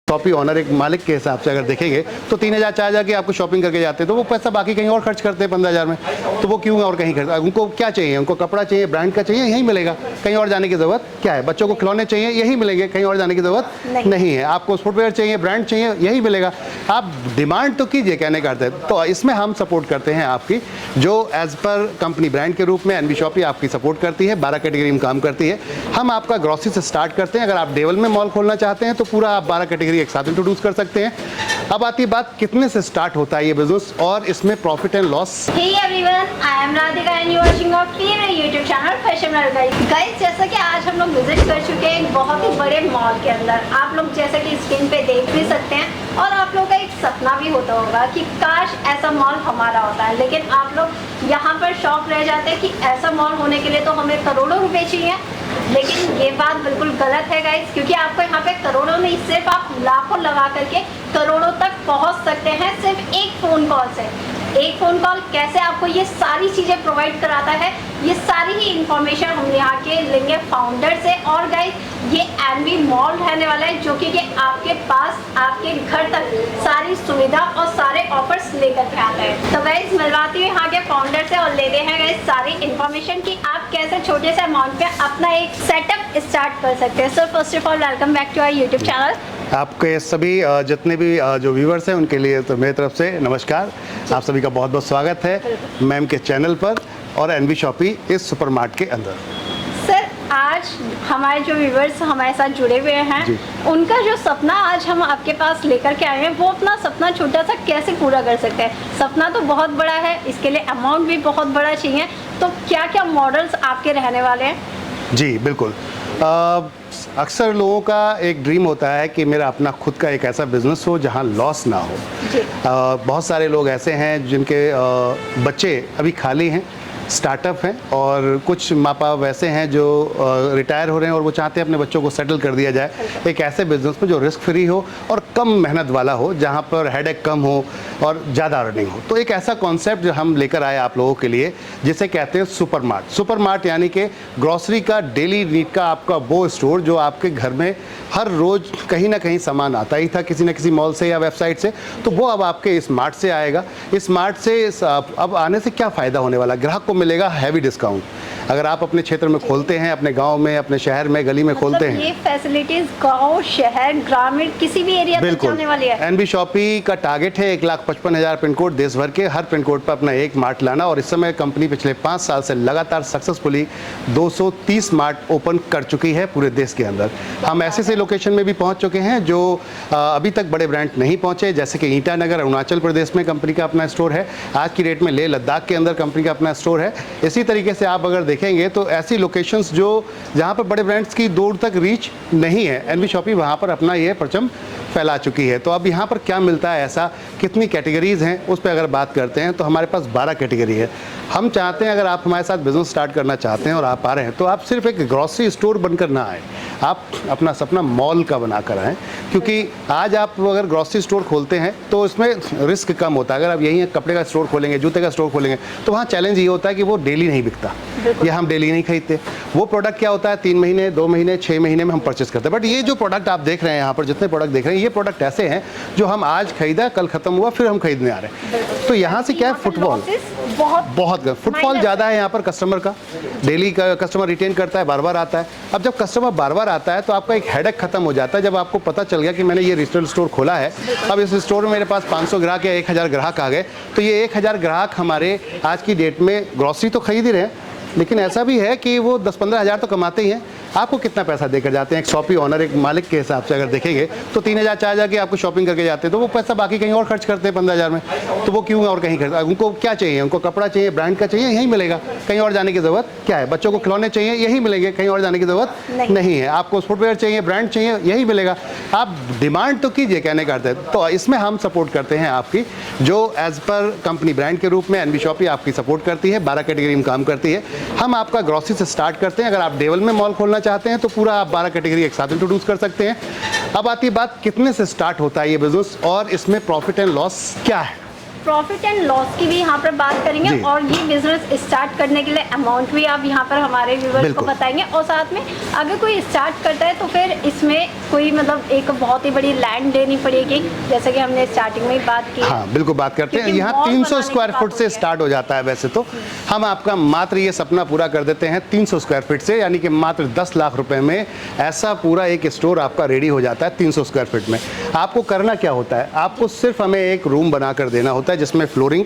Shoppe honour एक मालिक के हिसाब से अगर देखेंगे तो 3,000 4,000 की आपको शॉपिंग करके जाते हैं, तो वो पैसा बाकी कहीं और खर्च करते हैं 15,000 में। तो वो क्यों और कहीं खर्च, उनको क्या चाहिए, उनको कपड़ा चाहिए, ब्रांड का चाहिए, यहीं मिलेगा, कहीं और जाने की ज़रूरत क्या है। बच्चों को खिलौने चाहिए, यहीं मिलेंगे, कहीं और जाने की ज़रूरत नहीं है। आपको फुटवेयर चाहिए, ब्रांड चाहिए, यहीं मिलेगा। आप डिमांड तो कीजिए, कहने का अर्थ है। तो इसमें हम सपोर्ट करते हैं आपकी, जो एज़ पर कंपनी ब्रांड के रूप में एनबी शॉपी आपकी सपोर्ट करती है, 12 कैटेगरी में काम करती है। हम आपका ग्रॉसरी से स्टार्ट करते हैं। अगर आप डेवल में मॉल खोलना चाहते हैं तो पूरा आप 12 कैटेगरी एक साथ इंट्रोड्यूस कर सकते हैं। अब आती है बात कितने से स्टार्ट होता है ये बिजनेस और इसमें profit and loss. Hey everyone, I am Radhika and you are watching our favorite YouTube channel Fashionable Guys. Guys, जैसा कि आज हम लोग विजिट कर चुके हैं एक बहुत ही बड़े मॉल के अंदर। आप लोग जैसा कि स्क्रीन पे देख भी सकते हैं और आप लोगों का एक सपना भी होता होगा कि काश ऐसा मॉल हमारा होता है, लेकिन आप लोग यहाँ पर शॉक रह जाते हैं कि ऐसा मॉल होने के लिए तो हमें करोड़ों रुपए चाहिए। लेकिन ये बात बिल्कुल गलत है गाइस, क्योंकि आपको यहाँ पे करोड़ों नहीं, सिर्फ आप लाखों लगा करके करोड़ों तक पहुँच सकते हैं सिर्फ एक फ़ोन कॉल से। एक फ़ोन कॉल कैसे आपको ये सारी चीज़ें प्रोवाइड कराता है, ये सारी ही इंफॉर्मेशन हम यहाँ के लेंगे फाउंडर से। और गाइस, ये एनबी मॉल रहने वाला है जो कि आपके पास आपके घर तक सारी सुविधा और सारे ऑफर्स लेकर के आता है। तो गाइस, मिलवाती हूँ यहाँ के फाउंडर से और लेते हैं गाइस सारी इंफॉर्मेशन कि आप कैसे छोटे से अमाउंट पे अपना एक सेटअप स्टार्ट कर सकते हैं। So first of all welcome back to our YouTube channel. आपके सभी जितने भी जो व्यूवर्स हैं उनके लिए तो मेरी तरफ से नमस्कार। आप सभी का बहुत बहुत स्वागत है मैम के चैनल पर और एनबी शॉपी इस सुपरमार्ट के अंदर। सर, आज हमारे जो व्यूवर्स हमारे साथ जुड़े हुए हैं, उनका जो सपना आज हम आपके पास लेकर के आए हैं, वो अपना सपना छोटा सा कैसे पूरा कर सकते हैं। सपना तो बहुत बड़ा है, इसके लिए अमाउंट भी बहुत बड़ा चाहिए। तो क्या क्या मॉडल्स आपके रहने वाले हैं? जी बिल्कुल। अक्सर लोगों का एक ड्रीम होता है कि मेरा अपना खुद का एक ऐसा बिजनेस हो जहां लॉस ना हो। बहुत सारे लोग ऐसे हैं जिनके बच्चे अभी खाली हैं, स्टार्टअप हैं, और कुछ माँ बाप वैसे हैं जो रिटायर हो रहे हैं और वो चाहते हैं अपने बच्चों को सेटल कर दिया जाए एक ऐसे बिजनेस में जो रिस्क फ्री हो और कम मेहनत वाला हो, जहाँ पर हेडेक कम हो और ज़्यादा अर्निंग हो। तो एक ऐसा कॉन्सेप्ट जो हम लेकर आए आप लोगों के लिए, जिसे कहते हैं सुपरमार्ट। सुपरमार्ट यानी कि ग्रॉसरी का, डेली नीड का आपका वो स्टोर जो आपके घर में हर रोज़ कहीं ना कहीं सामान आता ही था किसी न किसी मॉल से या वेबसाइट से, तो वो अब आपके स्मार्ट से आएगा। स्मार्ट से अब आने से क्या फ़ायदा होने वाला, ग्राहक को मिलेगा हैवी डिस्काउंट। अगर आप अपने क्षेत्र में खोलते हैं, अपने गांव में, अपने शहर में, गली में खोलते हैं, ये फैसिलिटीज गांव, शहर, ग्रामीण किसी भी एरिया तक जाने वाली है। एनबी शॉपी का टारगेट है 1,55,000 पिन कोड देश भर के, हर पिन कोड पर अपना एक मार्ट लाना। और इस समय कंपनी पिछले 5 साल से लगातार सक्सेसफुली 230 मार्ट ओपन कर चुकी है पूरे देश के अंदर। हम ऐसे लोकेशन में भी पहुंच चुके हैं जो अभी तक बड़े ब्रांड नहीं पहुंचे, जैसे कि ईटानगर अरुणाचल प्रदेश में कंपनी का अपना स्टोर है। आज की डेट में लेह लद्दाख के अंदर कंपनी का अपना स्टोर है। इसी तरीके से आप अगर देखेंगे तो ऐसी लोकेशंस जो जहां पर बड़े ब्रांड्स की दूर तक रीच नहीं है, एनबी शॉपी वहां पर अपना ये परचम फैला चुकी है। तो अब यहाँ पर क्या मिलता है ऐसा, कितनी कैटेगरीज हैं, उस पर अगर बात करते हैं तो हमारे पास 12 कैटेगरी है। हम चाहते हैं अगर आप हमारे साथ बिजनेस स्टार्ट करना चाहते हैं और आप आ रहे हैं तो आप सिर्फ एक ग्रॉसरी स्टोर बनकर ना आए, आप अपना सपना मॉल का बनाकर आएँ। क्योंकि आज आप अगर ग्रॉसरी स्टोर खोलते हैं तो इसमें रिस्क कम होता है। अगर आप यहीं कपड़े का स्टोर खोलेंगे, जूते का स्टोर खोलेंगे, तो वहाँ चैलेंज ये होता है कि वो डेली नहीं बिकता या हम डेली नहीं खरीदते। वो प्रोडक्ट क्या होता है, 3 महीने, 2 महीने, 6 महीने में हम परचेस करते हैं। बट ये जो प्रोडक्ट आप देख रहे हैं यहाँ पर, जितने प्रोडक्ट देख रहे हैं, ये प्रोडक्ट ऐसे हैं जो हम आज खरीदा, कल खत्म हुआ, फिर हम खरीदने आ रहे हैं। तो यहाँ से क्या है, फुटफॉल बहुत फुटफॉल ज़्यादा है यहाँ पर कस्टमर का। डेली का कस्टमर रिटेन करता है, बार बार आता है। अब जब कस्टमर बार बार आता है तो आपका एक हेडेक खत्म हो जाता है। जब आपको पता चल गया कि मैंने ये रिटेल स्टोर खोला है, अब इस स्टोर में मेरे पास 500 ग्राहक या 1000 ग्राहक आ गए, तो ये 1000 ग्राहक हमारे आज की डेट में ग्रॉसरी तो खरीद ही रहे हैं, लेकिन ऐसा भी है कि वो 10-15 हज़ार तो कमाते ही हैं। आपको कितना पैसा देकर जाते हैं, एक शॉपी ऑनर एक मालिक के हिसाब से अगर देखेंगे तो 3,000 4,000 की आपको शॉपिंग करके जाते हैं, तो वो पैसा बाकी कहीं और खर्च करते हैं 15,000 में। तो वो क्यों और कहीं खर्च, उनको क्या चाहिए, उनको कपड़ा चाहिए, ब्रांड का चाहिए, यहीं मिलेगा, कहीं और जाने की ज़रूरत क्या है। बच्चों को खिलौने चाहिए, यहीं मिलेंगे, कहीं और जाने की ज़रूरत नहीं है। आपको फुटवेयर चाहिए, ब्रांड चाहिए, यहीं मिलेगा। आप डिमांड तो कीजिए, कहने का अर्थ है। तो इसमें हम सपोर्ट करते हैं आपकी, जो एज़ पर कंपनी ब्रांड के रूप में एनबी शॉपी आपकी सपोर्ट करती है, 12 कैटेगरी में काम करती है। हम आपका ग्रॉसरी से स्टार्ट करते हैं। अगर आप डेवल में मॉल खोलना चाहते हैं तो पूरा 12 कैटेगरी एक साथ इंट्रोड्यूस कर सकते हैं। अब आती है बात कितने से स्टार्ट होता है ये बिजनेस और इसमें प्रॉफिट एंड लॉस क्या है। प्रॉफिट एंड लॉस की भी यहाँ पर बात करेंगे जी। और ये बिजनेस स्टार्ट करने के लिए अमाउंट भी आप यहाँ पर हमारे व्यूवर्स को बिल्कुल। बताएंगे, और साथ में अगर कोई स्टार्ट करता है तो फिर इसमें कोई मतलब एक बहुत ही बड़ी लैंड लेनी पड़ेगी, जैसे कि हमने स्टार्टिंग में ही बात की है। हाँ बिल्कुल बात करते हैं। क्योंकि यहाँ मॉल 300 बनाने की स्क्वायर बात फुट हो से रही है। स्टार्ट हो जाता है वैसे तो। हम आपका मात्र ये सपना पूरा कर देते हैं 300 स्क्वायर फीट से, यानी कि मात्र 10 लाख रुपए में ऐसा पूरा एक स्टोर आपका रेडी हो जाता है 300 स्क्वायर फीट में। आपको करना क्या होता है, आपको सिर्फ हमें एक रूम बना कर देना होता है जिसमें फ्लोरिंग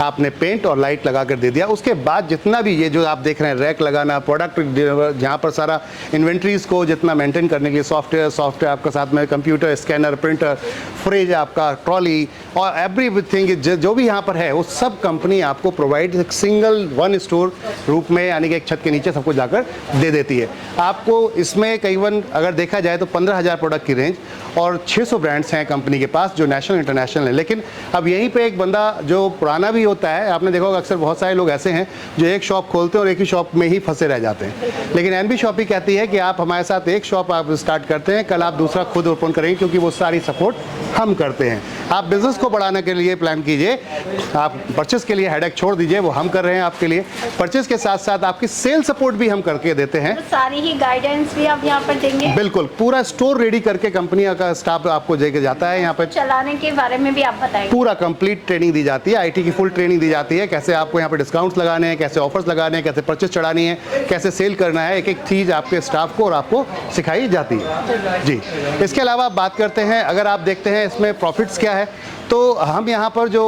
आपने पेंट और लाइट लगा कर दे दिया। उसके बाद जितना भी ये जो आप देख रहे हैं रैक लगाना, प्रोडक्ट जहाँ पर सारा इन्वेंट्रीज को जितना मेंटेन करने के लिए सॉफ्टवेयर आपका साथ में कंप्यूटर, स्कैनर, प्रिंटर, फ्रिज आपका, ट्रॉली और एवरीथिंग जो भी यहाँ पर है वो सब कंपनी आपको प्रोवाइड एक सिंगल वन स्टोर रूप में, यानी कि एक छत के नीचे सबको जाकर दे देती है। आपको इसमें करीबन अगर देखा जाए तो 15,000 प्रोडक्ट की रेंज और 600 ब्रांड्स हैं कंपनी के पास जो नेशनल इंटरनेशनल है। लेकिन अब यहीं पे एक बंदा जो पुराना भी होता है, आपने देखा होगा अक्सर बहुत सारे लोग ऐसे हैं जो एक शॉप खोलते हैं और एक ही शॉप में ही फंसे रह जाते हैं। लेकिन एनबी शॉपी कहती है कि आप हमारे साथ एक शॉप आप स्टार्ट करते हैं, कल आप दूसरा खुद ओपन करेंगे, क्योंकि वो सारी सपोर्ट हम करते हैं। आप बिजनेस को बढ़ाने के लिए प्लान कीजिए, आप परचेस के लिए हेडेक छोड़ दीजिए, वो हम कर रहे हैं आपके लिए। परचेस के साथ साथ आपकी सेल सपोर्ट भी हम करके देते हैं। तो सारी ही गाइडेंस भी आप यहाँ पर देंगे। बिल्कुल, पूरा स्टोर रेडी करके कंपनी का स्टाफ आपको लेके जाता है यहाँ पर। चलाने के बारे में भी आप बताएंगे। पूरा कंप्लीट ट्रेनिंग दी जाती है, आईटी की फुल ट्रेनिंग दी जाती है, कैसे आपको यहाँ पे डिस्काउंट्स लगाने हैं, कैसे ऑफर्स लगाने हैं, कैसे परचेस चढ़ानी है, कैसे सेल करना है, एक एक चीज़ आपके स्टाफ को और आपको सिखाई जाती है जी। इसके अलावा आप बात करते हैं, अगर आप देखते हैं इसमें प्रॉफिट्स क्या है, तो हम यहाँ पर जो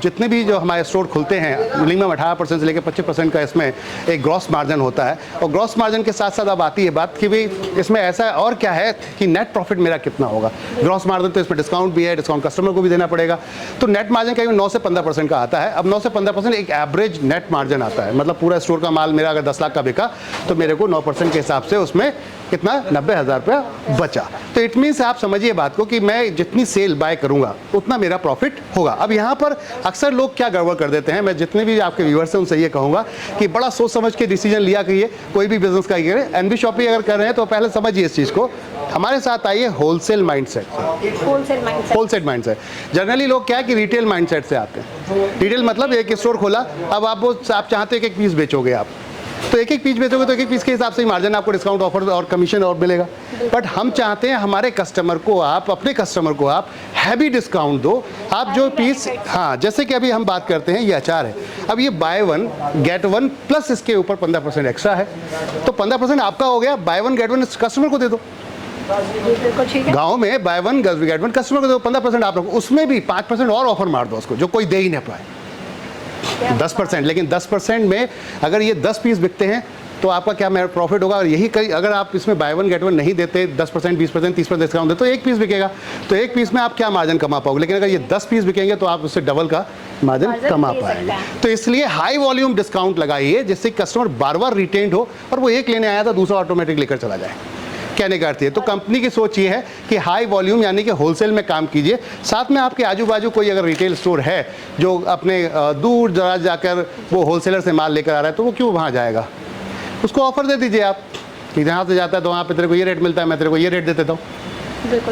जितने भी जो हमारे स्टोर खुलते हैं मिनिमम 18% से लेकर 25% का इसमें एक ग्रॉस मार्जिन होता है। और ग्रॉस मार्जिन के साथ साथ अब आती है बात कि भाई इसमें ऐसा और क्या है कि नेट प्रॉफिट मेरा कितना होगा। ग्रॉस मार्जिन तो इसमें डिस्काउंट भी है, डिस्काउंट कस्टमर को भी देना पड़ेगा, तो नेट मार्जिन करीब 9 से 15% का आता है। अब 9 से 15% एक एवरेज नेट मार्जिन आता है, मतलब पूरा स्टोर का माल मेरा अगर 10 लाख का बिका तो मेरे को 9% के हिसाब से उसमें कितना 90,000 रुपया बचा। तो इट मीन्स आप समझिए बात को कि मैं जितनी सेल बाय करूंगा उतना मेरा प्रॉफिट होगा। अब यहाँ पर अक्सर लोग क्या गड़बड़ कर देते हैं, मैं जितने भी आपके व्यूअर्स हैं उनसे ये कहूँगा कि बड़ा सोच समझ के डिसीजन लिया करिए, कोई भी बिजनेस का करिए। एनबी शॉपी अगर कर रहे हैं तो पहले समझिए इस चीज़ को, हमारे साथ आइए होलसेल माइंडसेट से। होलसेल माइंडसेट जनरली लोग क्या है कि रिटेल माइंडसेट से आते हैं। रिटेल मतलब एक स्टोर खोला, अब आप चाहते हैं एक एक पीस बेचोगे आप, तो एक एक पीस बेचोगे तो एक एक पीस के हिसाब से ही मार्जिन आपको डिस्काउंट ऑफर और कमीशन और मिलेगा। बट हम चाहते हैं हमारे कस्टमर को आप, अपने कस्टमर को आप हैवी डिस्काउंट दो। आप जो पीस, हाँ जैसे कि अभी हम बात करते हैं ये अचार है, अब ये by one get one plus इसके ऊपर 15% एक्स्ट्रा है, तो 15% आपका हो गया, by one get one customer को दे दो। गांव में by one get one customer को दो, 15% आप रखो, उसमें भी 5% और ऑफर मार दो उसको जो कोई दे ही नहीं पाए। 10%, लेकिन 10% में अगर ये 10 पीस बिकते हैं तो आपका क्या मेरा प्रॉफिट होगा। और यही अगर आप इसमें बाय वन गेट वन नहीं देते, 10%, 20%, 30% डिस्काउंट देते, तो एक पीस बिकेगा, तो एक पीस में आप क्या मार्जिन कमा पाओगे। लेकिन अगर ये 10 पीस बिकेंगे तो आप उससे डबल का मार्जिन कमा पाएंगे। तो इसलिए हाई वॉल्यूम डिस्काउंट लगाइए जिससे कस्टमर बार बार रिटेन्ड हो और वो एक लेने आया था दूसरा ऑटोमेटिक लेकर चला जाए। कहने का अर्थ है, तो कंपनी की सोच ये है कि हाई वॉल्यूम यानी कि होलसेल में काम कीजिए। साथ में आपके आजू बाजू कोई अगर रिटेल स्टोर है जो अपने दूर दराज जाकर वो होलसेलर से माल लेकर आ रहा है, तो वो क्यों वहाँ जाएगा, उसको ऑफर दे दीजिए आप कि जहाँ से जाता है तो वहाँ पे तेरे को ये रेट मिलता है, मैं तेरे को ये रेट दे देता हूँ।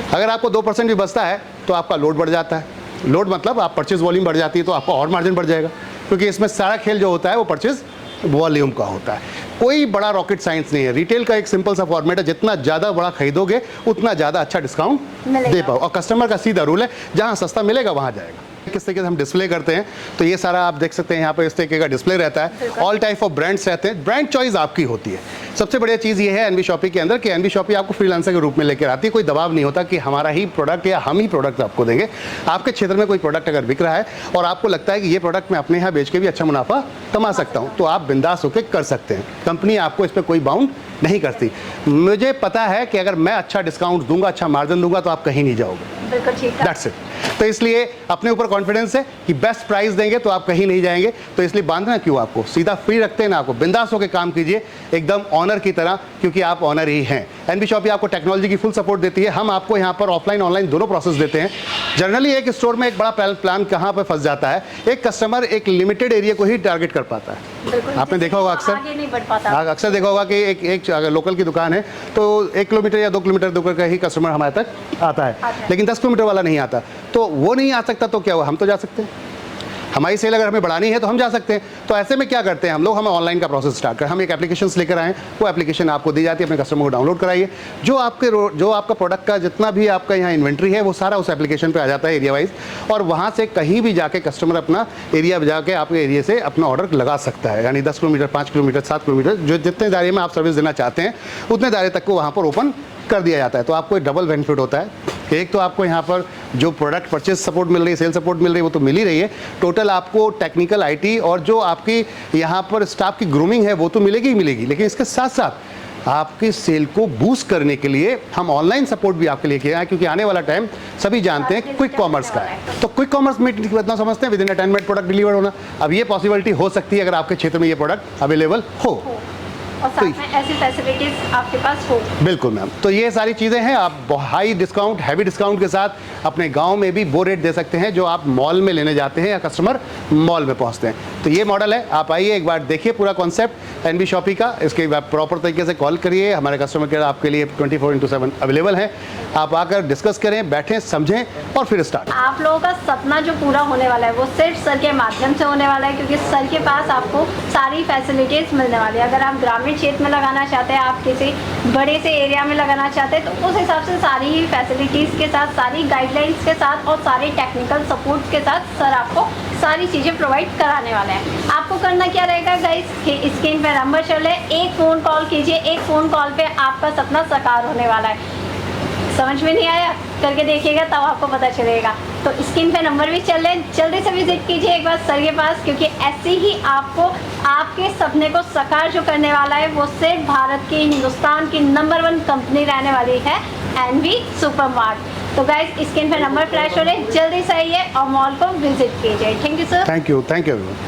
अगर आपको 2% भी बचता है तो आपका लोड बढ़ जाता है। लोड मतलब आप परचेज वॉल्यूम बढ़ जाती है तो आपका और मार्जिन बढ़ जाएगा, क्योंकि इसमें सारा खेल जो होता है वो परचेज वॉल्यूम का होता है। कोई बड़ा रॉकेट साइंस नहीं है। रिटेल का एक सिंपल सा फॉर्मेट है, जितना ज़्यादा बड़ा खरीदोगे उतना ज़्यादा अच्छा डिस्काउंट दे पाओ, और कस्टमर का सीधा रूल है जहाँ सस्ता मिलेगा वहाँ जाएगा। किस तरीके से हम डिस्प्ले करते हैं तो ये सारा आप देख सकते हैं, यहाँ पे इस तरीके का डिस्प्ले रहता है, ऑल टाइप ऑफ ब्रांड्स रहते हैं, ब्रांड चॉइस आपकी होती है। सबसे बढ़िया चीज़ ये है एनबी शॉपी के अंदर कि एनबी शॉपी आपको फ्रीलांसर के रूप में लेकर आती है। कोई दबाव नहीं होता कि हमारा ही प्रोडक्ट या हम ही प्रोडक्ट आपको देंगे। आपके क्षेत्र में कोई प्रोडक्ट अगर बिक रहा है और आपको लगता है कि ये प्रोडक्ट मैं अपने यहाँ बेच के भी अच्छा मुनाफा कमा सकता हूँ, तो आप बिंदास होकर कर सकते हैं। कंपनी आपको इस पर कोई बाउंड नहीं करती। मुझे पता है कि अगर मैं अच्छा डिस्काउंट दूंगा, अच्छा मार्जिन दूंगा, तो आप कहीं नहीं जाओगे। That's it. तो इसलिए अपने ऊपर कॉन्फिडेंस है कि बेस्ट प्राइस देंगे तो आप कहीं नहीं जाएंगे। तो इसलिए बांधना क्यों, आपको सीधा फ्री रखते हैं ना, आपको बिंदास होकर काम कीजिए एकदम ऑनर की तरह, क्योंकि आप ऑनर ही हैं। एनबी शॉपी आपको टेक्नोलॉजी की फुल सपोर्ट देती है। हम आपको यहाँ पर ऑफलाइन ऑनलाइन दोनों प्रोसेस देते हैं। जनरली एक स्टोर में एक बड़ा प्लान कहाँ पर फंस जाता है, एक कस्टमर एक लिमिटेड एरिया को ही टारगेट कर पाता है। आपने देखा होगा अक्सर देखा होगा कि एक लोकल की दुकान है तो 1 किलोमीटर या 2 किलोमीटर दूर का ही कस्टमर हमारे तक आता है, लेकिन 10 किलोमीटर वाला नहीं आता। तो वो नहीं आ सकता तो क्या हुआ, हम तो जा सकते हैं। हमारी सेल अगर हमें बढ़ानी है तो हम जा सकते हैं। तो ऐसे में क्या करते हैं हम लोग, हमें ऑनलाइन का प्रोसेस स्टार्ट करें, हम एक एप्लीकेशन लेकर आएँ, वो एप्लीकेशन आपको दी जाती है, अपने कस्टमर को डाउनलोड कराइए, जो आपका प्रोडक्ट का जितना भी आपका यहाँ इन्वेंट्री है वो सारा उस एप्लीकेशन पे आ जाता है एरिया वाइज, और वहाँ से कहीं भी जाके कस्टमर अपना एरिया जाके आपके एरिया से अपना ऑर्डर लगा सकता है। यानी 10 किलोमीटर, 5 किलोमीटर, 7 किलोमीटर, जो जितने दायरे में आप सर्विस देना चाहते हैं उतने दायरे तक को वहाँ पर ओपन कर दिया जाता है। तो आपको एक डबल बेनिफिट होता है, एक तो आपको यहाँ पर जो प्रोडक्ट परचेज सपोर्ट मिल रही है, सेल सपोर्ट मिल रही है, वो तो मिल ही रही है, टोटल आपको टेक्निकल IT और जो आपकी यहाँ पर स्टाफ की ग्रूमिंग है वो तो मिलेगी ही मिलेगी, लेकिन इसके साथ साथ आपकी सेल को बूस्ट करने के लिए हम ऑनलाइन सपोर्ट भी आपके लिए किया है, क्योंकि आने वाला टाइम सभी जानते हैं क्विक कॉमर्स का है। तो क्विक कॉमर्स में इतना समझते हैं विदिन 10 मिनट प्रोडक्ट डिलीवर होना। अब ये पॉसिबिलिटी हो सकती है अगर आपके क्षेत्र में ये प्रोडक्ट अवेलेबल हो और साथ में ऐसी फैसिलिटीज आपके पास हो। बिल्कुल मैम, तो ये सारी चीज़ें हैं, आप हाई डिस्काउंट, हैवी डिस्काउंट के साथ अपने गांव में भी वो रेट दे सकते हैं जो आप मॉल में लेने जाते हैं या कस्टमर मॉल में पहुंचते हैं। तो ये मॉडल है, आप आइए एक बार देखिए पूरा कॉन्सेप्ट NB शॉपी का, इसके बाद प्रॉपर तरीके से कॉल करिए, हमारे कस्टमर केयर आपके लिए 24/7 अवेलेबल है। आप आकर डिस्कस करें, बैठें, समझें और फिर स्टार्ट। आप लोगों का सपना जो पूरा होने वाला है वो सिर्फ सर के माध्यम से होने वाला है, क्योंकि सर के पास आपको सारी फैसिलिटीज़ मिलने वाली है। अगर आप ग्रामीण क्षेत्र में लगाना चाहते हैं, आप किसी बड़े से एरिया में लगाना चाहते हैं, तो उस हिसाब से सारी ही फैसिलिटीज़ के साथ, सारी गाइडलाइंस के साथ और सारे टेक्निकल सपोर्ट के साथ सर आपको सारी चीज़ें प्रोवाइड कराने वाले हैं। आपको करना क्या रहेगा गाइस, स्क्रीन पे नंबर चले, एक फ़ोन कॉल कीजिए, एक फ़ोन कॉल पे आपका सपना साकार होने वाला है। समझ में नहीं आया, करके देखिएगा तब आपको पता चलेगा। तो स्क्रीन पे नंबर भी चल रहे, जल्दी से विजिट कीजिए एक बार सर के पास, क्योंकि ऐसे ही आपको आपके सपने को साकार जो करने वाला है वो सिर्फ भारत की, हिंदुस्तान की नंबर 1 कंपनी रहने वाली है NB सुपरमार्ट। तो गाइस स्क्रीन पे नंबर फ्लैश हो रहे, जल्दी से आइए और मॉल को विजिट कीजिए। Thank you sir. Thank you everyone.